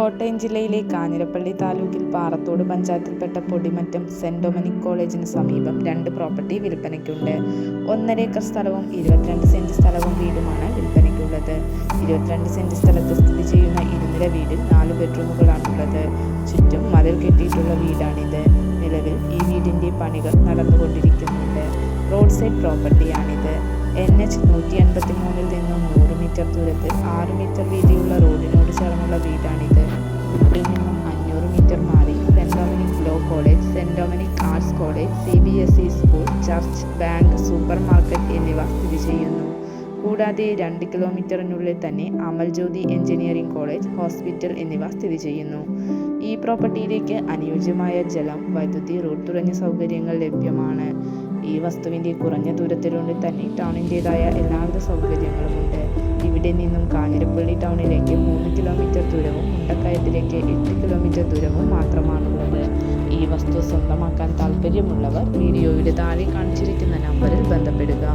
കോട്ടയം ജില്ലയിലെ കാഞ്ഞിരപ്പള്ളി താലൂക്കിൽ Parathodu പഞ്ചായത്തിൽപ്പെട്ട Podimattam saint Dominic കോളേജിന് സമീപം 2 പ്രോപ്പർട്ടി വിൽപ്പനയ്ക്കുണ്ട്. 1.5 ഏക്കർ സ്ഥലവും 22 സെന്റ് സ്ഥലവും വീടുമാണ് വിൽപ്പനയ്ക്കുള്ളത്. 22 സെന്റ് സ്ഥലത്ത് സ്ഥിതി ചെയ്യുന്ന ഇരുനില വീടിൽ 4 ബെഡ്റൂമുകളാണുള്ളത്. ചുറ്റും മതിൽ കെട്ടിയിട്ടുള്ള വീടാണിത്. നിലവിൽ ഈ വീടിന്റെ പണികൾ നടന്നുകൊണ്ടിരിക്കുന്നുണ്ട്. Road side പ്രോപ്പർട്ടിയാണിത്. NH 153 നിന്നും 100 മീറ്റർ ദൂരത്തിൽ 6 മീറ്റർ വീതിയുള്ള റോഡിനോട് ചേർന്നുള്ള വീടാണിത്. ഇവിടെ നിന്നും 500 മീറ്റർ മാറി saint Dominic law college, saint Dominic arts college, CBSE school, church, bank, super market എന്നിവ സ്ഥിതി ചെയ്യുന്നു. കൂടാതെ 2 കിലോമീറ്ററിനുള്ളിൽ തന്നെ അമൽജ്യോതി എഞ്ചിനീയറിംഗ് കോളേജ്, ഹോസ്പിറ്റൽ എന്നിവ സ്ഥിതി ചെയ്യുന്നു. ഈ പ്രോപ്പർട്ടിയിലേക്ക് അനുയോജ്യമായ ജലം, വൈദ്യുതി, റോഡ് തുടങ്ങിയ സൗകര്യങ്ങൾ ലഭ്യമാണ്. ഈ വസ്തുവിൻ്റെ കുറഞ്ഞ ദൂരത്തിനുള്ളിൽ തന്നെ ടൗണിൻ്റെതായ എല്ലാവിധ സൗകര്യങ്ങളുമുണ്ട്. ഇവിടെ നിന്നും കാഞ്ഞിരപ്പള്ളി ടൗണിലേക്ക് 3 കിലോമീറ്റർ ദൂരവും മുണ്ടക്കയത്തിലേക്ക് 8 കിലോമീറ്റർ ദൂരവും മാത്രമാണുള്ളത്. ഈ വസ്തു സ്വന്തമാക്കാൻ താല്പര്യമുള്ളവർ വീഡിയോയുടെ താഴെ കാണിച്ചിരിക്കുന്ന നമ്പറിൽ ബന്ധപ്പെടുക.